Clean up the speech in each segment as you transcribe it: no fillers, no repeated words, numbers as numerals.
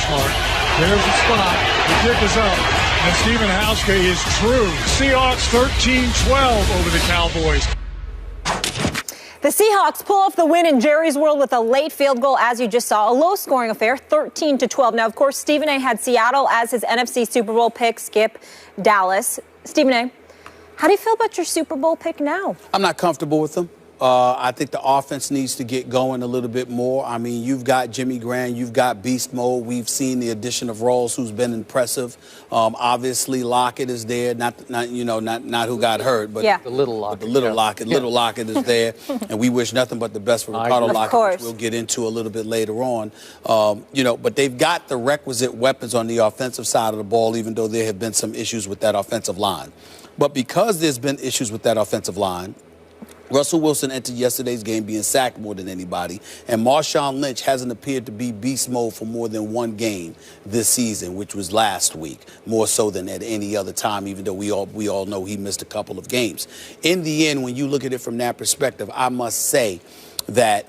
mark. There's the spot. The kick is up. And Stephen Hauschka is true. Seahawks 13-12 over the Cowboys. The Seahawks pull off the win in Jerry's World with a late field goal, as you just saw. A low-scoring affair, 13-12. Now, of course, Stephen A. had Seattle as his NFC Super Bowl pick. Skip, Dallas. Stephen A., how do you feel about your Super Bowl pick now? I'm not comfortable with them. I think the offense needs to get going a little bit more. I mean, you've got Jimmy Graham, you've got beast mode. We've seen the addition of Rawls, who's been impressive. Obviously, Lockett is there. Not who got hurt, but yeah. The little Lockett. The little Lockett. Little Lockett is there, and we wish nothing but the best for Ricardo Lockett, which we'll get into a little bit later on. But they've got the requisite weapons on the offensive side of the ball, even though there have been some issues with that offensive line. But because there's been issues with that offensive line, Russell Wilson entered yesterday's game being sacked more than anybody, and Marshawn Lynch hasn't appeared to be beast mode for more than one game this season, which was last week, more so than at any other time, even though we all know he missed a couple of games. In the end, when you look at it from that perspective, I must say that,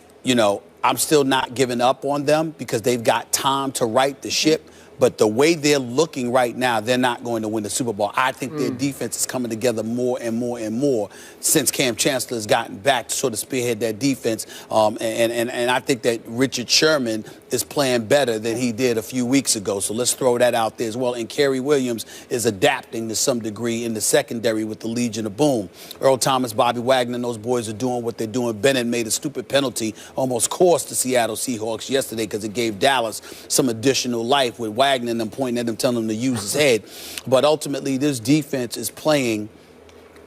I'm still not giving up on them because they've got time to right the ship. But the way they're looking right now, they're not going to win the Super Bowl. I think their defense is coming together more and more and more since Cam Chancellor has gotten back to sort of spearhead that defense. And I think that Richard Sherman is playing better than he did a few weeks ago. So let's throw that out there as well. And Kerry Williams is adapting to some degree in the secondary with the Legion of Boom. Earl Thomas, Bobby Wagner, and those boys are doing what they're doing. Bennett made a stupid penalty, almost cost the Seattle Seahawks yesterday because it gave Dallas some additional life with Wagner and them pointing at him, telling him to use his head. But ultimately, this defense is playing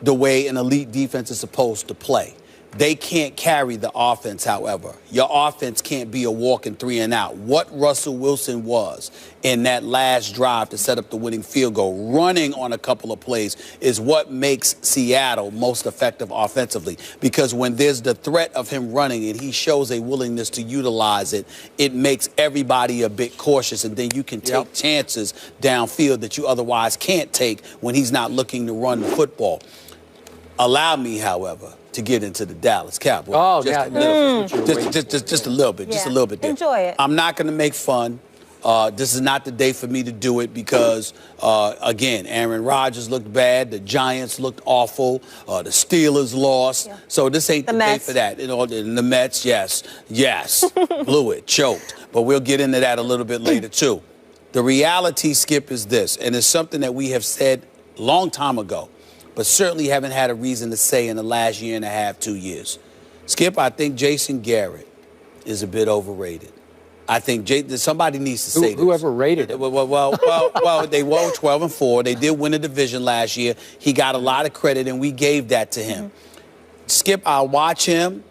the way an elite defense is supposed to play. They can't carry the offense, however. Your offense can't be a walking 3 and out. What Russell Wilson was in that last drive to set up the winning field goal, running on a couple of plays, is what makes Seattle most effective offensively. Because when there's the threat of him running and he shows a willingness to utilize it, it makes everybody a bit cautious, and then you can take chances downfield that you otherwise can't take when he's not looking to run the football. Allow me, however, to get into the Dallas Cowboys. Oh, just a little bit. Just a little bit there. Enjoy it. I'm not going to make fun. This is not the day for me to do it because, again, Aaron Rodgers looked bad. The Giants looked awful. The Steelers lost. Yeah. So this ain't the day for that. And the Mets, yes, blew it, choked. But we'll get into that a little bit later, too. The reality, Skip, is this, and it's something that we have said a long time ago, but certainly haven't had a reason to say in the last year and a half, 2 years. Skip, I think Jason Garrett is a bit overrated. I think somebody needs to say this. Whoever rated it. Well, they were 12-4. They did win a division last year. He got a lot of credit, and we gave that to him. Skip, I watch him,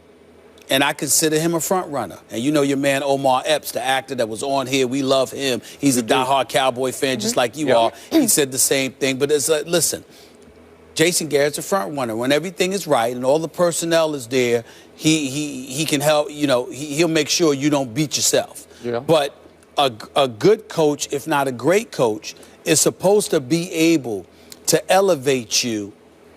and I consider him a front runner. And you know your man Omar Epps, the actor that was on here, we love him. He's a diehard Cowboy fan just like you are. He said the same thing. But it's like, listen, Jason Garrett's a front runner. When everything is right and all the personnel is there, he can help, he'll make sure you don't beat yourself. Yeah. But a good coach, if not a great coach, is supposed to be able to elevate you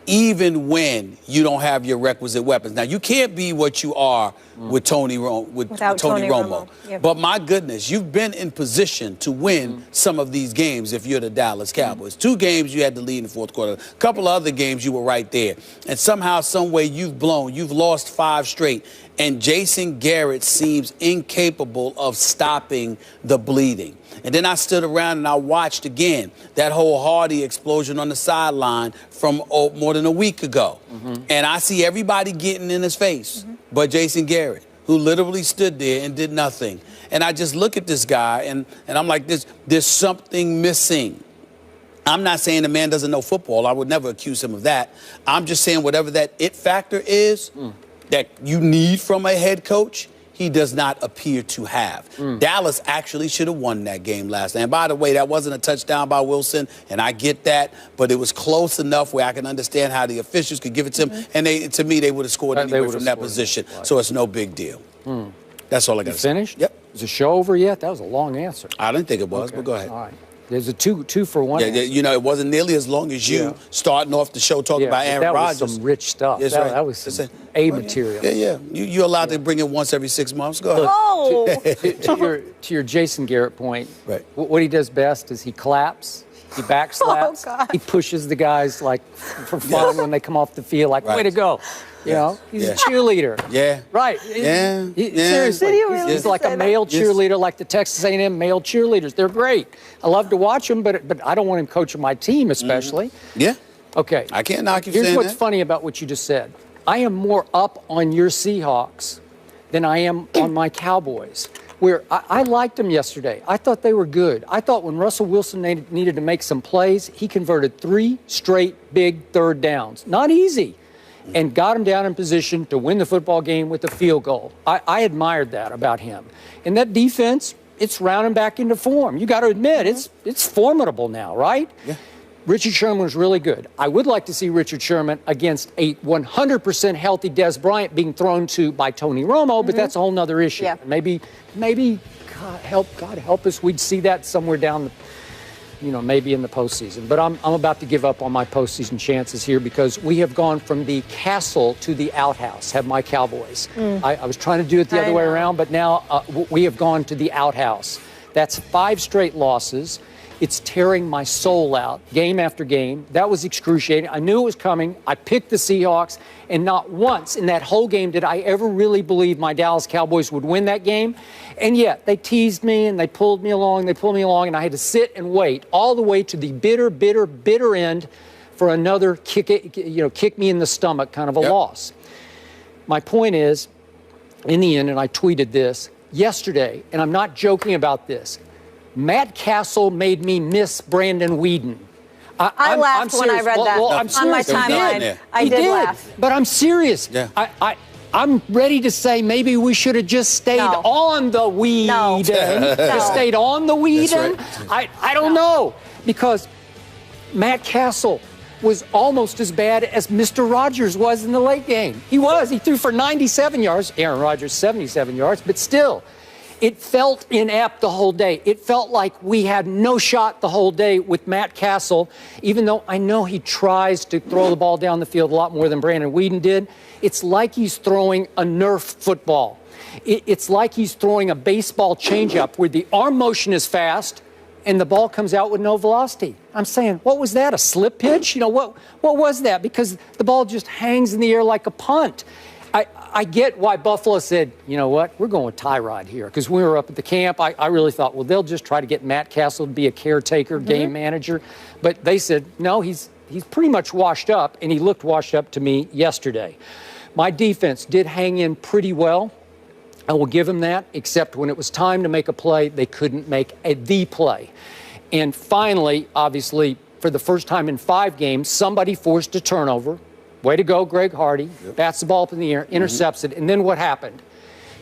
even when you don't have your requisite weapons. Now, you can't be what you are with Tony Romo. Yeah. But my goodness, you've been in position to win some of these games if you're the Dallas Cowboys. 2 games you had to lead in the fourth quarter. A couple of other games you were right there. And somehow, some way you've lost 5 straight. And Jason Garrett seems incapable of stopping the bleeding. And then I stood around and I watched again that whole Hardy explosion on the sideline from more than a week ago. And I see everybody getting in his face but Jason Garrett, who literally stood there and did nothing. And I just look at this guy and I'm like, there's something missing. I'm not saying the man doesn't know football. I would never accuse him of that. I'm just saying whatever that it factor is that you need from a head coach, he does not appear to have. Dallas actually should have won that game last night. And by the way, that wasn't a touchdown by Wilson, and I get that, but it was close enough where I can understand how the officials could give it to him, and to me, they would have scored anyway from that position. So it's no big deal. That's all I got to say. Finished? Yep. Is the show over yet? That was a long answer. I didn't think it was, but go ahead. All right. There's a two for one. Yeah, you know, it wasn't nearly as long as you starting off the show talking about Aaron Rodgers. That was some rich stuff. That was some material. Yeah. You're allowed to bring it once every 6 months. Go ahead. Oh! To your Jason Garrett point, right. What he does best is he claps, he backslaps, he pushes the guys like for fun when they come off the field, like way to go. You know, he's a cheerleader. Yeah. Right. Seriously, he's like a male cheerleader, like the Texas A&M male cheerleaders. They're great. I love to watch them, but I don't want him coaching my team, especially. Yeah. Okay. I can't knock you. Here's what's funny about what you just said. I am more up on your Seahawks than I am on my Cowboys. Where I liked them yesterday. I thought they were good. I thought when Russell Wilson needed to make some plays, he converted 3 straight big third downs. Not easy. And got him down in position to win the football game with a field goal. I admired that about him. And that defense, it's rounding back into form. You got to admit, it's formidable now, right? Yeah. Richard Sherman was really good. I would like to see Richard Sherman against a 100% healthy Des Bryant being thrown to by Tony Romo, but that's a whole other issue. Yeah. Maybe God help us, we'd see that somewhere down the, maybe in the postseason. But I'm about to give up on my postseason chances here because we have gone from the castle to the outhouse, have my Cowboys. I was trying to do it the other way around, but now we have gone to the outhouse. That's 5 straight losses. It's tearing my soul out game after game. That was excruciating. I knew it was coming. I picked the Seahawks, and not once in that whole game did I ever really believe my Dallas Cowboys would win that game. And yet they teased me and they pulled me along, and I had to sit and wait all the way to the bitter end for another kick me in the stomach kind of a loss. My point is, in the end, and I tweeted this yesterday, and I'm not joking about this, Matt Castle made me miss Brandon Weeden. I laughed when I read that I'm on my timeline. I did laugh. But I'm serious. Yeah. I'm ready to say maybe we should have just stayed on the Weeden. Just stayed on the Weeden. Right. I don't know. Because Matt Castle was almost as bad as Mr. Rodgers was in the late game. He was. He threw for 97 yards. Aaron Rodgers, 77 yards. But still, it felt inept the whole day. It felt like we had no shot the whole day with Matt Castle, even though I know he tries to throw the ball down the field a lot more than Brandon Weeden did. It's like he's throwing a Nerf football. It's like he's throwing a baseball changeup where the arm motion is fast and the ball comes out with no velocity. I'm saying, what was that, a slip pitch? What was that? Because the ball just hangs in the air like a punt. I get why Buffalo said, you know what, we're going with Tyrod here. Because we were up at the camp, I really thought, well, they'll just try to get Matt Castle to be a caretaker, game manager. But they said, no, he's pretty much washed up, and he looked washed up to me yesterday. My defense did hang in pretty well. I will give him that, except when it was time to make a play, they couldn't make the play. And finally, obviously, for the first time in 5 games, somebody forced a turnover. Way to go, Greg Hardy. Bats the ball up in the air, intercepts it. And then what happened?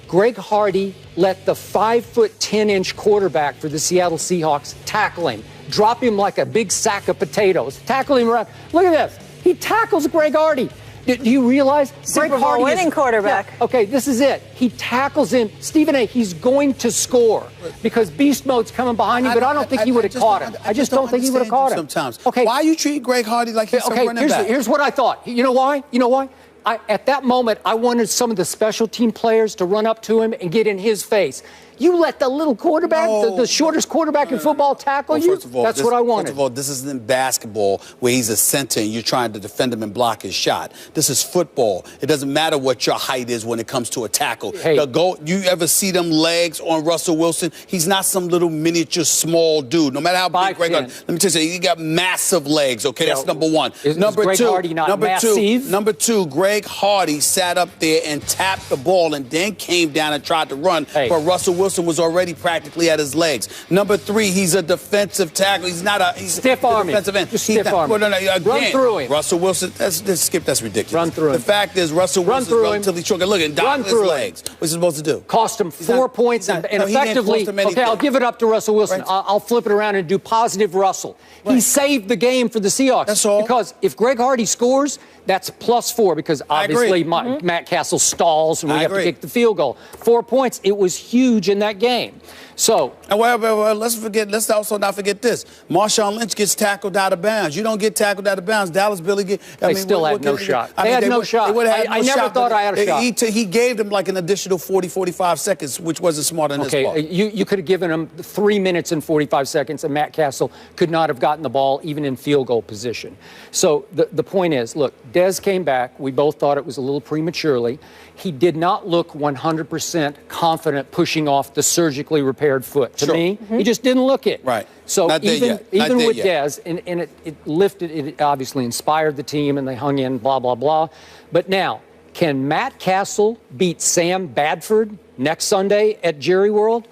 Greg Hardy let the 5'10" quarterback for the Seattle Seahawks tackle him, drop him like a big sack of potatoes, tackle him around. Look at this. He tackles Greg Hardy. Do you realize Super Bowl winning quarterback? Yeah, okay, this is it. He tackles him. Stephen A., he's going to score because beast mode's coming behind him, but I don't think he would have caught him. I just don't think he would have caught him. Sometimes. Okay. Why you treat Greg Hardy like he's a running back? Here's what I thought. You know why? At that moment, I wanted some of the special team players to run up to him and get in his face. You let the little quarterback, the shortest quarterback in football tackle you? First of all, That's what I wanted. First of all, this isn't basketball where he's a center and you're trying to defend him and block his shot. This is football. It doesn't matter what your height is when it comes to a tackle. Hey. You ever see them legs on Russell Wilson? He's not some little miniature small dude. No matter how big Greg Hardy. Let me tell you, he got massive legs, okay? That's number one. Number Greg Hardy not massive? Number two, Greg Hardy sat up there and tapped the ball and then came down and tried to run, but Russell Wilson was already practically at his legs. Number 3, he's a defensive tackle. He's not a stiff arm. Defensive end. Just stiff arm. Well, again, run through him. Russell Wilson, that's ridiculous. Run through him. The fact is, Russell Wilson's relatively short. Look at his legs. What's he supposed to do? Cost him 4 points and effectively. Okay, I'll give it up to Russell Wilson. Right. I'll flip it around and do positive Russell. Right. He saved the game for the Seahawks. That's all. Because if Greg Hardy scores, that's +4 because obviously Matt Castle stalls and we have to kick the field goal. 4 points. It was huge in that game. So, well, let's also not forget this. Marshawn Lynch gets tackled out of bounds. You don't get tackled out of bounds. Dallas Billy they still had no shot. They had no shot. I never thought I had a shot. He gave them like an additional 40, 45 seconds, which wasn't smart on his part. Okay, you could have given him 3 minutes and 45 seconds, and Matt Castle could not have gotten the ball even in field goal position. So the point is, look, Dez came back. We both thought it was a little prematurely. He did not look 100% confident pushing off the surgically repaired foot. To me, he just didn't look it. Right. So even with Dez, and it lifted, it obviously inspired the team, and they hung in, blah, blah, blah. But now, can Matt Castle beat Sam Bradford next Sunday at Jerry World?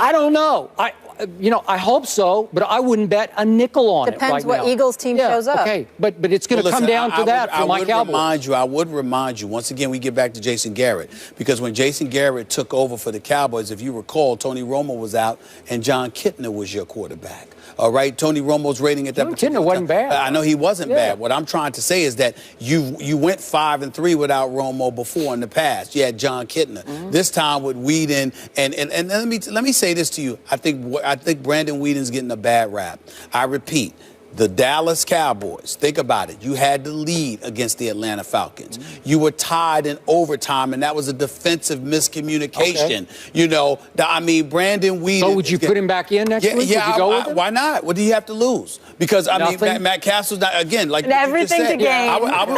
I don't know. I hope so, but I wouldn't bet a nickel on it right now. Depends what Eagles team shows up. Okay, but it's going to come down to that for my Cowboys. I would remind you, once again, we get back to Jason Garrett, because when Jason Garrett took over for the Cowboys, if you recall, Tony Romo was out and John Kitna was your quarterback. All right, Tony Romo's rating at that particular time wasn't bad. I know he wasn't bad. What I'm trying to say is that you went 5-3 without Romo before in the past. You had John Kitna. This time with Whedon, and let me say this to you. I think Brandon Whedon's getting a bad rap. I repeat. The Dallas Cowboys, think about it. You had the lead against the Atlanta Falcons. You were tied in overtime, and that was a defensive miscommunication. Okay. Brandon Whedon. So would you put him back in next week? Yeah, would you go with him? Why not? What do you have to lose? Because, Matt Castle's not, again, like everything you just said, to gain.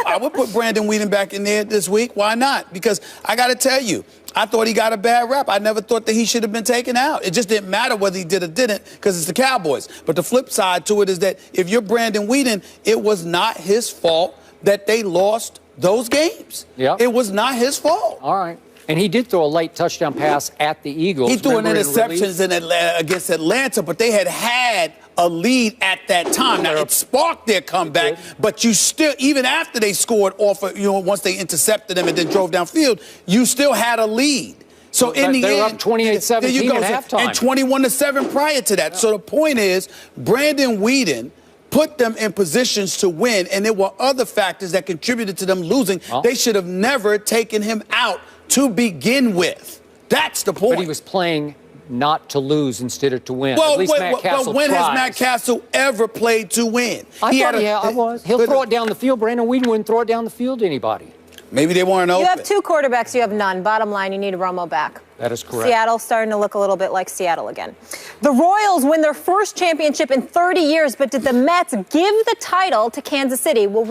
I would put Brandon Whedon back in there this week. Why not? Because I got to tell you, I thought he got a bad rap. I never thought that he should have been taken out. It just didn't matter whether he did or didn't, because it's the Cowboys. But the flip side to it is that if you're Brandon Whedon, it was not his fault that they lost those games. Yep. It was not his fault. All right. And he did throw a late touchdown pass at the Eagles. He threw an interception against Atlanta, but they had a lead at that time. Now, it sparked their comeback, but you still, even after they scored off of, once they intercepted them and then drove downfield, you still had a lead. So in the end, they were up 28-17 at halftime. And 21-7 prior to that. So the point is, Brandon Whedon put them in positions to win, and there were other factors that contributed to them losing. They should have never taken him out to begin with. That's the point. But he was playing not to lose instead of to win. Well, at least Matt Castle but when tries. has Matt Castle ever played to win? I was. He'll throw it down the field. Brandon Whedon wouldn't throw it down the field to anybody. Maybe they weren't open. You have two quarterbacks. You have none. Bottom line, you need Romo back. That is correct. Seattle's starting to look a little bit like Seattle again. The Royals win their first championship in 30 years, but did the Mets give the title to Kansas City? We'll